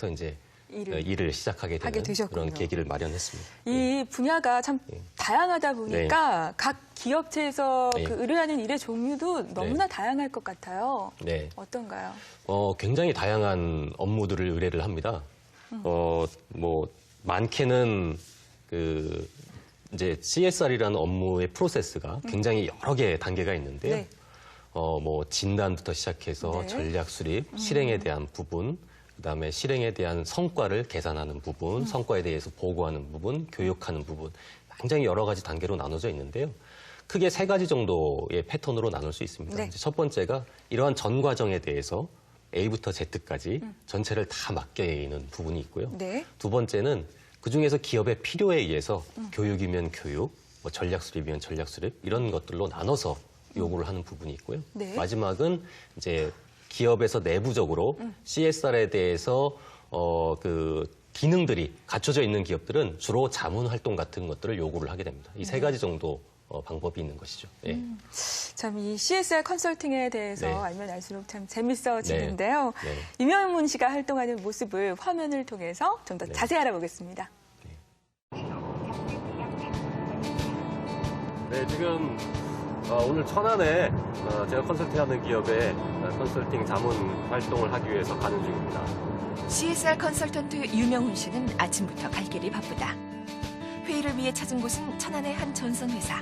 이제 일을 시작하게 되는 그런 계기를 마련했습니다. 이 분야가 참 다양하다 보니까 각 기업체에서 그 의뢰하는 일의 종류도 너무나 다양할 것 같아요. 네. 어떤가요? 굉장히 다양한 업무들을 의뢰를 합니다. 뭐 많게는 이제 CSR이라는 업무의 프로세스가 굉장히 여러 개의 단계가 있는데요. 뭐 진단부터 시작해서 전략 수립, 실행에 대한 부분, 그다음에 실행에 대한 성과를 계산하는 부분, 성과에 대해서 보고하는 부분, 교육하는 부분, 굉장히 여러 가지 단계로 나눠져 있는데요. 크게 세 가지 정도의 패턴으로 나눌 수 있습니다. 이제 첫 번째가 이러한 전 과정에 대해서 A부터 Z까지 전체를 다 맡겨 있는 부분이 있고요. 두 번째는 그중에서 기업의 필요에 의해서 교육이면 교육, 뭐 전략 수립이면 전략 수립 이런 것들로 나눠서 요구를 하는 부분이 있고요. 마지막은 이제 기업에서 내부적으로 CSR에 대해서 그 기능들이 갖춰져 있는 기업들은 주로 자문 활동 같은 것들을 요구를 하게 됩니다. 이 세 가지 정도 방법이 있는 것이죠. 참 이 CSR 컨설팅에 대해서 알면 알수록 참 재밌어지는데요. 유명훈 씨가 활동하는 모습을 화면을 통해서 좀 더 자세히 알아보겠습니다. 네, 지금 오늘 천안에 제가 컨설팅하는 기업에 컨설팅 자문 활동을 하기 위해서 가는 중입니다. CSR 컨설턴트 유명훈 씨는 아침부터 갈 길이 바쁘다. 회의를 위해 찾은 곳은 천안의 한 전선회사.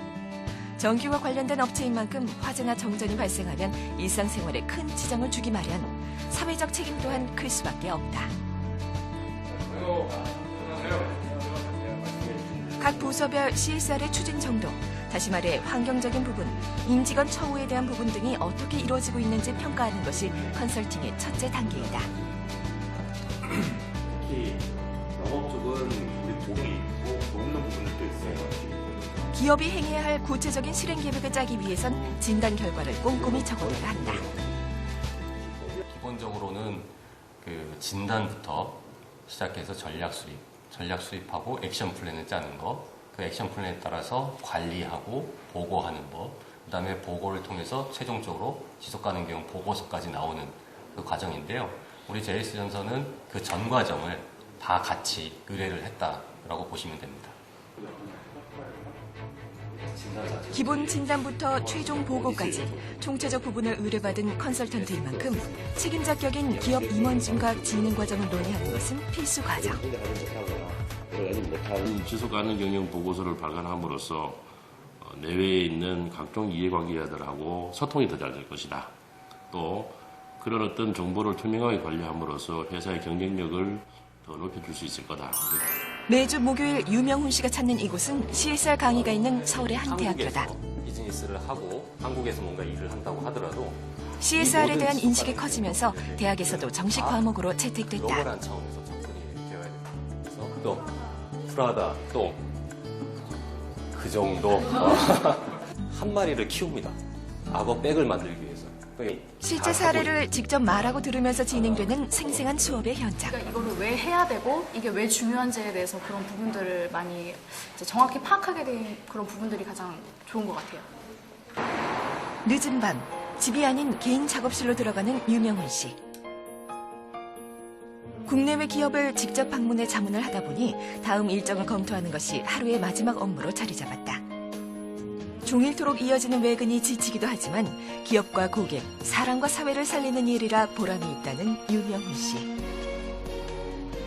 전기와 관련된 업체인 만큼 화재나 정전이 발생하면 일상생활에 큰 지장을 주기 마련. 사회적 책임 또한 클 수밖에 없다. 각 부서별 CSR의 추진 정도, 다시 말해 환경적인 부분, 임직원 처우에 대한 부분 등이 어떻게 이루어지고 있는지 평가하는 것이 컨설팅의 첫째 단계이다. 특히 영업 쪽은 우리 돈이 있고 돕는 부분들도 있어요. 기업이 행해야 할 구체적인 실행 계획을 짜기 위해선 진단 결과를 꼼꼼히 적어내야 한다. 기본적으로는 그 진단부터 시작해서 전략 수립하고 액션 플랜을 짜는 거, 그 액션 플랜에 따라서 관리하고 보고하는 법, 그다음에 보고를 통해서 최종적으로 지속 가능경 보고서까지 나오는 그 과정인데요. 우리 JS전선은 그 전 과정을 다 같이 의뢰를 했다라고 보시면 됩니다. 기본 진단부터 최종 보고까지 총체적 부분을 의뢰받은 컨설턴트인 만큼 책임자 격인 기업 임원진과 진행 과정을 논의하는 것은 필수 과정. 지속 가능 경영 보고서를 발간함으로써 내외에 있는 각종 이해관계자들하고 소통이 더 잘 될 것이다. 또 그런 어떤 정보를 투명하게 관리함으로써 회사의 경쟁력을 더 높여줄 수 있을 거다. 매주 목요일 유명훈 씨가 찾는 이곳은 CSR 강의가 있는 서울의 한 대학교다. 비즈니스를 하고 한국에서 뭔가 일을 한다고 하더라도 CSR에 대한 인식이 커지면서 대학에서도 정식 과목으로 채택됐다. 글로벌한 차원에서 접근이 되어야 됩니다. 그래서 또 프라다 또 그 정도 한 마리를 키웁니다. 악어 백을 만들기 위해서. 실제 사례를 직접 말하고 들으면서 진행되는 생생한 수업의 현장. 그러니까 이거를 왜 해야 되고 이게 왜 중요한지에 대해서 그런 부분들을 많이 이제 정확히 파악하게 된 그런 부분들이 가장 좋은 것 같아요. 늦은 밤, 집이 아닌 개인 작업실로 들어가는 유명훈 씨. 국내외 기업을 직접 방문해 자문을 하다 보니 다음 일정을 검토하는 것이 하루의 마지막 업무로 자리 잡았다. 종일토록 이어지는 외근이 지치기도 하지만 기업과 고객, 사람과 사회를 살리는 일이라 보람이 있다는 유명훈 씨.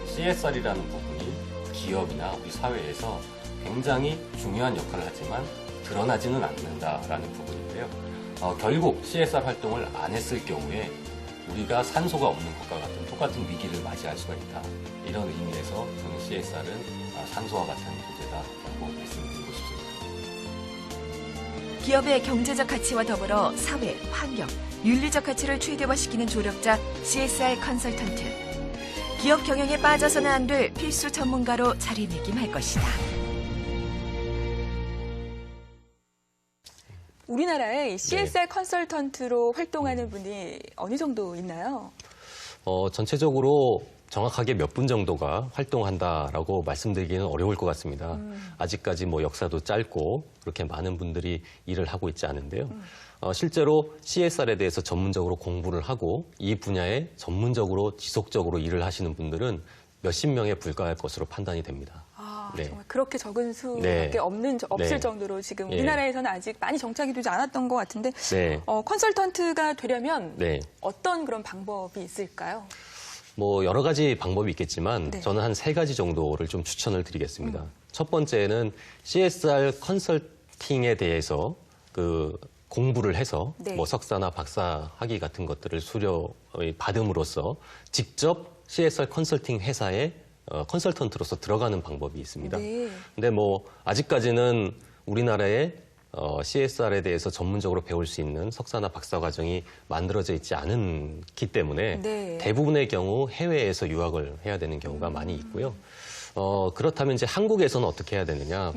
CSR이라는 부분이 기업이나 우리 사회에서 굉장히 중요한 역할을 하지만 드러나지는 않는다라는 부분인데요. 결국 CSR 활동을 안 했을 경우에 우리가 산소가 없는 것과 같은 똑같은 위기를 맞이할 수가 있다. 이런 의미에서 저는 CSR은 산소와 같은 존재다라고 말씀드리고 싶습니다. 기업의 경제적 가치와 더불어 사회, 환경, 윤리적 가치를 최대화시키는 조력자 CSR 컨설턴트. 기업 경영에 빠져서는 안 될 필수 전문가로 자리매김할 것이다. 우리나라에 CSR 컨설턴트로 활동하는 분이 어느 정도 있나요? 전체적으로 정확하게 몇 분 정도가 활동한다라고 말씀드리기는 어려울 것 같습니다. 아직까지 뭐 역사도 짧고 그렇게 많은 분들이 일을 하고 있지 않은데요. 실제로 CSR에 대해서 전문적으로 공부를 하고 이 분야에 전문적으로 지속적으로 일을 하시는 분들은 몇십 명에 불과할 것으로 판단이 됩니다. 네. 정말 그렇게 적은 수밖에 네. 없을 네. 정도로 지금 예. 우리나라에서는 아직 많이 정착이 되지 않았던 것 같은데 네. 컨설턴트가 되려면 네. 어떤 그런 방법이 있을까요? 뭐 여러 가지 방법이 있겠지만 네. 저는 한 3가지 정도를 좀 추천을 드리겠습니다. 첫 번째는 CSR 컨설팅에 대해서 그 공부를 해서 네. 뭐 석사나 박사 학위 같은 것들을 받음으로써 직접 CSR 컨설팅 회사에 컨설턴트로서 들어가는 방법이 있습니다. 네. 근데 뭐 아직까지는 우리나라에 CSR에 대해서 전문적으로 배울 수 있는 석사나 박사 과정이 만들어져 있지 않기 때문에 네. 대부분의 경우 해외에서 유학을 해야 되는 경우가 많이 있고요. 그렇다면 이제 한국에서는 어떻게 해야 되느냐?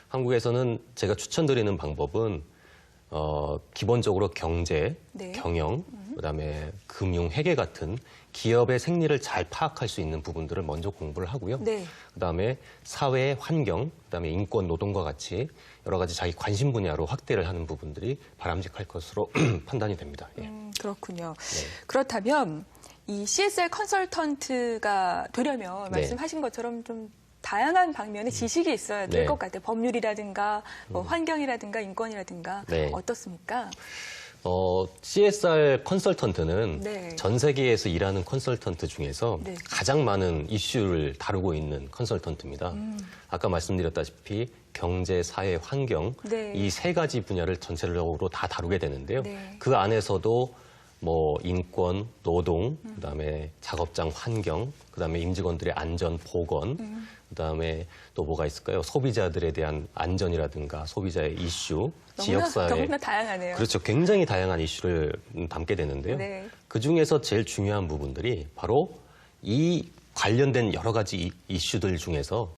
한국에서는 제가 추천드리는 방법은 기본적으로 경제, 네. 경영, 그다음에 금융, 회계 같은 기업의 생리를 잘 파악할 수 있는 부분들을 먼저 공부를 하고요. 네. 그다음에 사회, 환경, 그다음에 인권, 노동과 같이 여러 가지 자기 관심 분야로 확대를 하는 부분들이 바람직할 것으로 판단이 됩니다. 예. 그렇군요. 네. 그렇다면 이 CSR 컨설턴트가 되려면 네. 말씀하신 것처럼 좀 다양한 방면의 지식이 있어야 될 네. 것 같아요. 법률이라든가 뭐 환경이라든가 인권이라든가 네. 어떻습니까? CSR 컨설턴트는 네. 전 세계에서 일하는 컨설턴트 중에서 네. 가장 많은 이슈를 다루고 있는 컨설턴트입니다. 아까 말씀드렸다시피 경제, 사회, 환경 네. 이 3가지 분야를 전체적으로 다 다루게 되는데요. 네. 그 안에서도 뭐 인권, 노동, 그다음에 작업장 환경, 그다음에 임직원들의 안전, 보건, 그다음에 또 뭐가 있을까요? 소비자들에 대한 안전이라든가 소비자의 이슈, 지역사회. 너무나 다양하네요. 그렇죠. 굉장히 다양한 이슈를 담게 되는데요. 네. 그중에서 제일 중요한 부분들이 바로 이 관련된 여러 가지 이슈들 중에서